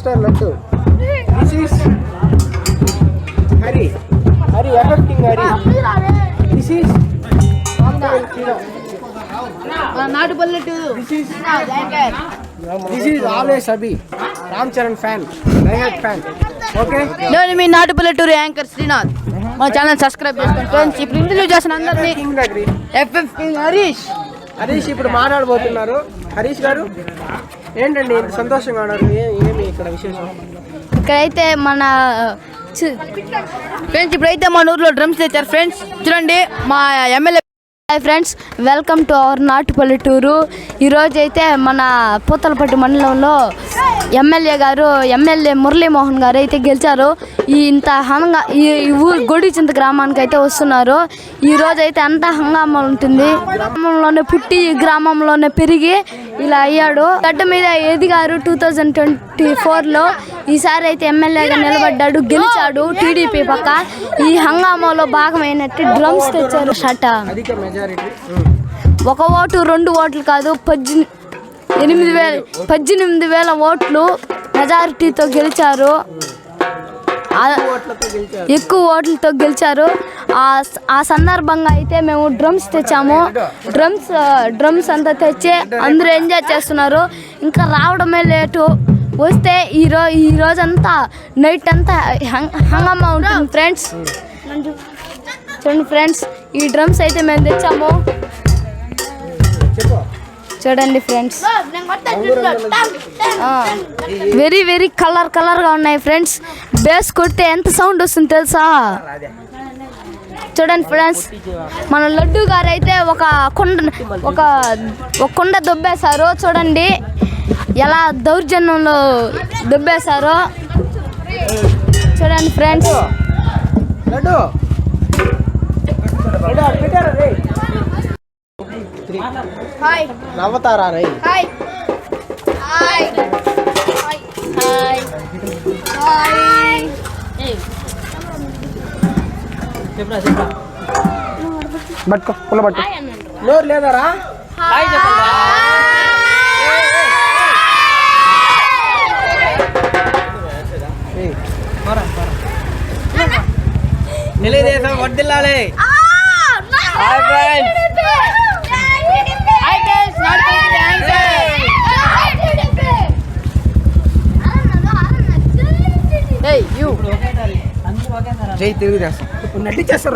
Mr. Laddu. This is Hari. Hari, affecting Hari. This is This is always Abhi. Ram Charan fan. Diehard fan. Okay? నేను మీ నాటుపల్లెటూరు anchor Srinath. మా channel subscribe చేసుకోండి friends. ఇప్పుడు interview చేసిన అందరినీ FF king Harish ఇప్పుడు మాట్లాడబోతున్నారు. హరీష్ గారు ఏంటండి ఇంత సంతోషంగా ఉన్నారు? ఏమి ఇక్కడ విశేషం? ఇక్కడైతే మన ఫ్రెండ్స్ ఇప్పుడైతే మన ఊర్లో డ్రమ్స్ తెచ్చారు ఫ్రెండ్స్. చూడండి మా MLA. Hi friends, welcome to our నాటుపల్లెటూరు. ఈరోజు అయితే మన పూతలపట్టు మండలంలో ఎమ్మెల్యే మురళీమోహన్ గారు అయితే గెలిచారు. ఇంత హంగా ఈ ఊరు గొడిచింత గ్రామానికి అయితే వస్తున్నారు. ఈరోజు అయితే అంతా హంగామా ఉంటుంది. గ్రామంలోనే పుట్టి ఈ గ్రామంలోనే పెరిగి ఇలా అయ్యాడు. గడ్డ మీద ఎదిగారు 2024లో. ఈసారి అయితే ఎమ్మెల్యేగా నిలబడ్డాడు, గెలిచాడు టీడీపీ పక్క. ఈ హంగామాలో భాగమైనట్టు డ్రమ్స్ తెచ్చారు. షట ఒక ఓటు 2 ఓట్లు కాదు 18,000 ఓట్లు మెజారిటీతో గెలిచారు. ఎక్కువ ఓట్లతో గెలిచారు. ఆ సందర్భంగా అయితే మేము డ్రమ్స్ తెచ్చాము. డ్రమ్స్ అంతా తెచ్చి అందరూ ఎంజాయ్ చేస్తున్నారు. ఇంకా రావడమే లేటు. వస్తే ఈ రోజంతా నైట్ అంతా హంగామా ఉంటుంది ఫ్రెండ్స్. చూడండి ఫ్రెండ్స్, ఈ డ్రమ్స్ అయితే మేము తెచ్చాము. చూడండి ఫ్రెండ్స్, వెరీ వెరీ కలర్గా ఉన్నాయి ఫ్రెండ్స్. బేస్ కొడితే ఎంత సౌండ్ వస్తుంది తెలుసా? చూడండి ఫ్రెండ్స్, మన లడ్డు గారు అయితే ఒక కొండ దొబ్బేశారు. చూడండి ఎలా దౌర్జన్యంలో దొబ్బేశారో. చూడండి ఫ్రెండ్స్. నవ్వుతారా రై? పట్టుకో పుల్ల పట్టు. నోరు లేదారా? తెలుగుదేశం వర్ధిల్లాలి. జై తెలుగుదేశం. నటించేస్తారు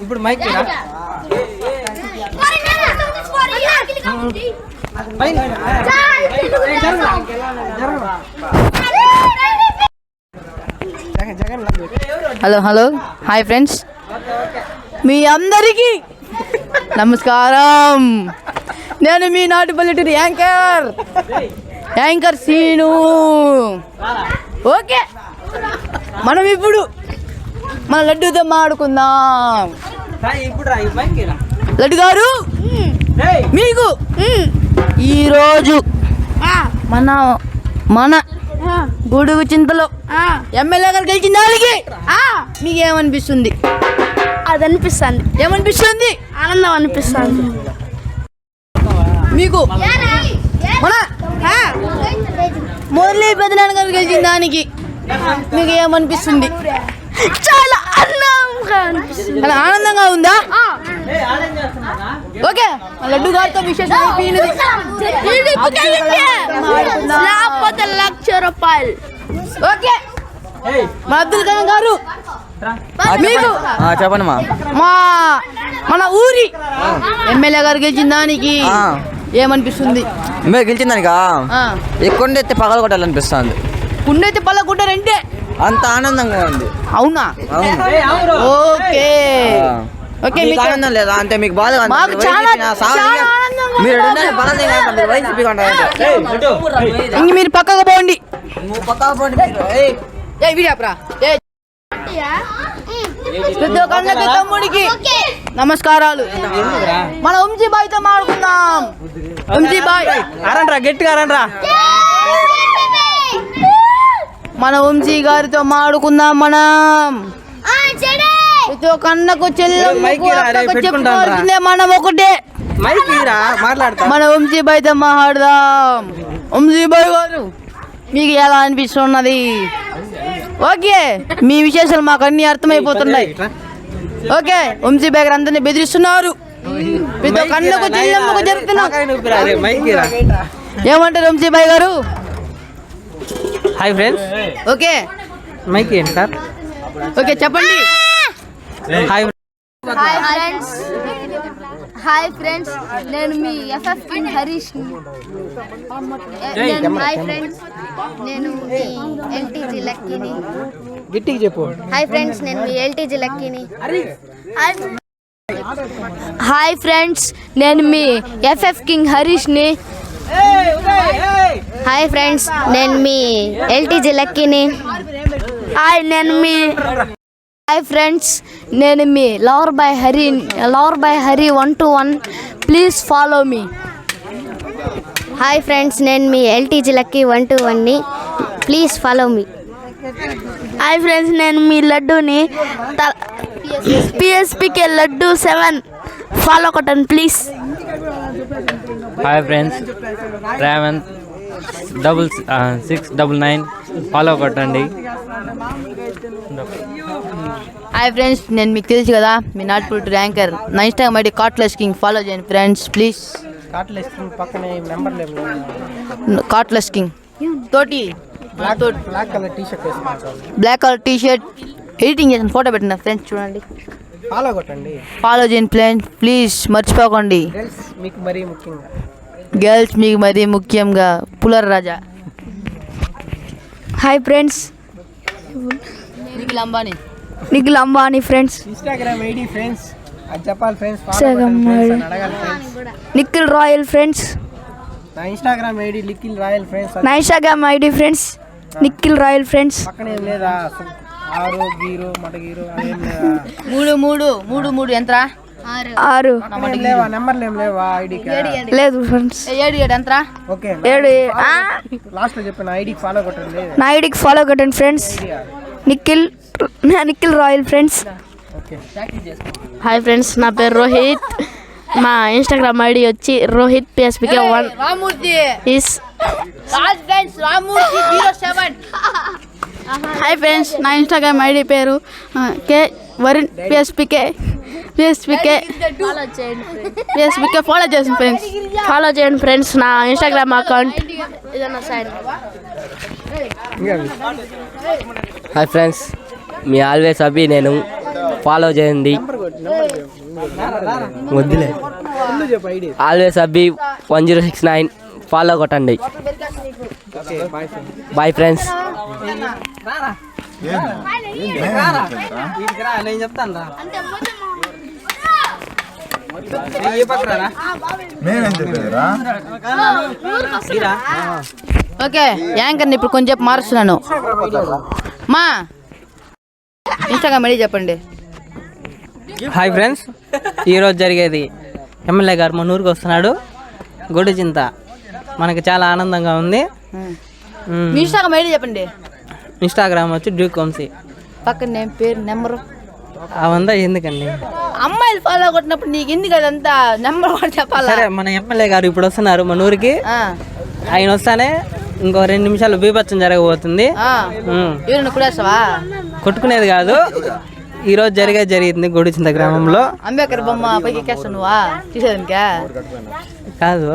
ఇప్పుడు మైక్ హలో హాయ్ ఫ్రెండ్స్, మీ అందరికీ నమస్కారం. నేను మీ నాటుపల్లెటూరు యాంకర్ సీను. ఓకే, మనం ఇప్పుడు మన లడ్డూతో మాడుకుందాం. లడ్డు గారు, మీకు ఈరోజు మన గొడుగు చింతలో ఎమ్మెల్యే గారు గెలిచిన దానికి మీకు ఏమనిపిస్తుంది? అది అనిపిస్తుంది. ఏమనిపిస్తుంది? ఆనందం అనిపిస్తుంది. మీకు మన మురళీ పెద్దనాన్న గారు గెలిచిన దానికి మీకు ఏమనిపిస్తుంది? చాలా ఆనందంగా ఉందా? ఓకే, లడ్డు గారితో విశేషం అయిపోయినది. 1,00,000 ఓకే, మా అబ్దుల్ కలాం గారు మీకు చెప్పండి. మన ఊరి ఎమ్మెల్యే గారు గెలిచిన దానికి ఏమనిపిస్తుంది? మీరు గెలిచిన దానికా ఎక్కువ ఎత్తే పగలు కొట్టాలనిపిస్తుంది. కుండైతే పళ్ళ కొట్టారంటే అంత ఆనందంగా ఉంది. అవునా? ఓకే ఓకే, మీకు ఆనందం లేదా? అంటే మీకు బాధ? మాకు చాలా మీరు పక్కకు పోండి. ప్రతి ఒక్క అన్నకి తమ్ముడికి నమస్కారాలు. మన వంశీ బాయ్తో మాట్లాడుకుందాం. వంశీ బాయ్ అరండ్రా, గట్టిగా అరండ్రా. మన వంశీ గారితో మాడుకుందాం. మనం ప్రతి ఒక్క అన్నకు చెల్లెమ్మకు మనం ఒకటే. మైక్ ఇరా, మాట్లాడతా. మన వంశీ బాయ్తో మాట్లాడదాం. వంశీ బాయ్ గారు మీకు ఎలా అనిపిస్తున్నది? ఓకే, మీ విశేషాలు మాకు అన్ని అర్థమైపోతున్నాయి. ఓకే, వంశీ బాయ్ గారు అందరినీ బెదిరిస్తున్నారు. ప్రతి ఒక్క అన్నకు చెల్లెమ్మకు చెప్తున్నాం. మైక్ ఇరా. ఏమంటారు వంశీ బాయ్ గారు? Hi friends. ఓకే మైక్ ఏంటి సార్? ఓకే చెప్పండి. హాయ్ హాయ్ ఫ్రెండ్స్, నేను మీ FF king Harish. Hi friends, నేను మీ ఎల్టీజీ లక్కీని. గట్టిగా చెప్పు. హాయ్ ఫ్రెండ్స్, నేను మీ ఎల్టీజీ లక్కీని. హాయ్ ఫ్రెండ్స్, నేను మీ ఎఫ్ఎఫ్ కింగ్ హరీష్ని. హాయ్ ఫ్రెండ్స్, నేను మీ ఎల్టీజీ లక్కీని. హాయ్ ఫ్రెండ్స్, నేను మీ lover by Hari 121. Please follow me. Hi friends, నేను మీ LTG lucky 121ని. Please follow me. Hi friends, నేను మీ లడ్డూని. పిఎస్పికే లడ్డు 7 ఫాలో కొట్టండి please. Hi friends, Revanth 699 follow కొట్టండి. హాయ్ ఫ్రెండ్స్, నేను మీకు తెలుసు కదా మీ నాట్పుట్ ర్యాంకర్. నా ఇన్స్టాగ్రామ్ ఐడి కార్ట్లెస్ కింగ్ ఫాలో చేయండి ఫ్రెండ్స్ ప్లీజ్. పక్కనే నెంబర్ లేదు. కార్ట్లెస్ కింగ్ తోటి బ్లాక్ కలర్ టీ షర్ట్ వేసుకుంటాను. Black colour T shirt editing చేసిన ఫోటో పెట్టిన ఫ్రెండ్స్ చూడండి. ఫాలో కొట్టండి. ఫాలో చేయండి ఫ్రెండ్స్ ప్లీజ్, మర్చిపోకండి. గర్ల్స్ మీకు మరీ ముఖ్యంగా. గర్ల్స్ మీకు మరీ ముఖ్యంగా. పులర్ Raja. Hi friends, Nikhil Ambani friends. Instagram ID friends అది చెప్పాలి ఫ్రెండ్స్. అడగాలి ఫ్రెండ్స్. Nikhil Royal friends. నా Instagram ID Nikhil Royal friends. నా Instagram ID friends Nikhil Royal friends. పక్కన ఏం లేదా? ఆరు గీరో మట గీరో అదేం లేదా? మూడు ఎంతరా? 6 లేవా? నెంబర్లు ఏం లేవా ఐడికి? లేదు ఫ్రెండ్స్. 7 ఎంతరా? ఓకే 7. లాస్ట్ లో చెప్పిన ఐడికి ఫాలో కొట్టండి. నా ఐడికి ఫాలో కొట్టండి friends. Nikhil Royal friends. Okay. Hi friends, నా పేరు రోహిత్. మా ఇన్స్టాగ్రామ్ ఐడి వచ్చి Rohit PSPK 1. Ramurthy. Hi friends, నా ఇన్స్టాగ్రామ్ ఐడి పేరు కే వరుణ్ పిఎస్పికే ఫాలో చేయండి ఫ్రెండ్స్. ఫాలో చేయండి ఫ్రెండ్స్ నా ఇన్స్టాగ్రామ్ అకౌంట్. హాయ్ ఫ్రెండ్స్, మీ ఆల్వేస్ అభి నేను. ఫాలో చేయండి. వద్దులే. ఆల్వేస్ అభి 1069 ఫాలో కొట్టండి. Bye friends. నేను చెప్తాను రా. ఓకే, యాంకర్ని ఇప్పుడు కొంచెం మారుస్తున్నాను. మా ఇన్స్టాగ్రామ్ ఐడి చెప్పండి. హాయ్ ఫ్రెండ్స్, ఈరోజు జరిగేది ఎమ్మెల్యే గారు మన ఊరికి వస్తున్నాడు. గుడిచింత మనకి చాలా ఆనందంగా ఉంది. మీ ఇన్స్టాగ్రామ్ ఐడి చెప్పండి. ఇన్స్టాగ్రామ్ వచ్చి డ్యూక్ వంశీ. పక్కన నేమ్ పేరు నెంబరు అవంతా ఎందుకండి? అమ్మాయిలు ఫాలో కొట్టినప్పుడు నీకు ఎందుకు అదంతా నెంబర్ కూడా చెప్పాలా? సరే, మన ఎమ్మెల్యే గారు ఇప్పుడు వస్తున్నారు మన ఊరికి. ఆయన వస్తానే ఇంకో 2 నిమిషాలు బీభత్సం జరగబోతుంది. ఎవరైనా కుడేస్తావా? కొట్టుకునేది కాదు, ఈరోజు జరిగింది గుడిచింత గ్రామంలో. అంబేద్కర్ బొమ్మ పైకి ఎక్కేస్తా నువ్వా చూసేదానికా? కాదు,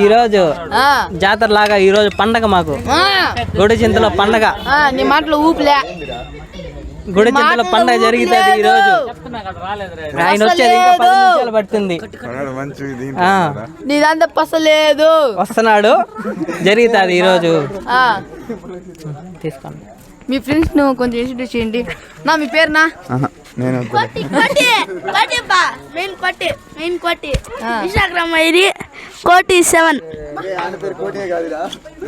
ఈరోజు జాతర లాగా ఈరోజు పండగ మాకు. గుడిచింతలో పండగ. నీ మాటలో ఊపిలే. గుడిచింతలో పండగ జరుగుతుంది ఈరోజు. ఆయన వచ్చేది ఇంకా 10 నిమిషాలు పడుతుంది. నీదంతా పసలేదు. వస్తున్నాడు, జరుగుతుంది ఈరోజు. తీసుకోండి. మీ ఫ్రెండ్స్ ను కొంచెం ఇంట్రడ్యూస్ చేయండి. నా మీ పేరునా? నేను ఇన్స్టాగ్రామ్ ఐడి కోటి7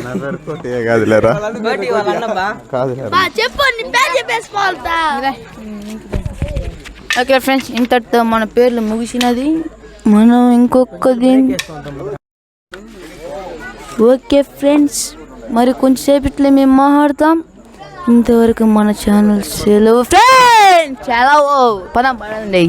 నా పేరు కోటియే కాదులేరా కోటి వాళ్ళ అన్నబ్బా. కాదులేరా చెప్పు నీ పేరు చెప్పేసుకోవాలతా. ఓకే ఫ్రెండ్స్, ఇంతటితో మన పేర్లు ముగిసినది. మనం ఇంకొకది. ఓకే ఫ్రెండ్స్, మరి కొంచెంసేపట్లో మేము మాట్లాడతాం. ఇంతవరకు మన ఛానల్ సెలవు ఫ్రెండ్స్. చాలా పదం పడండి.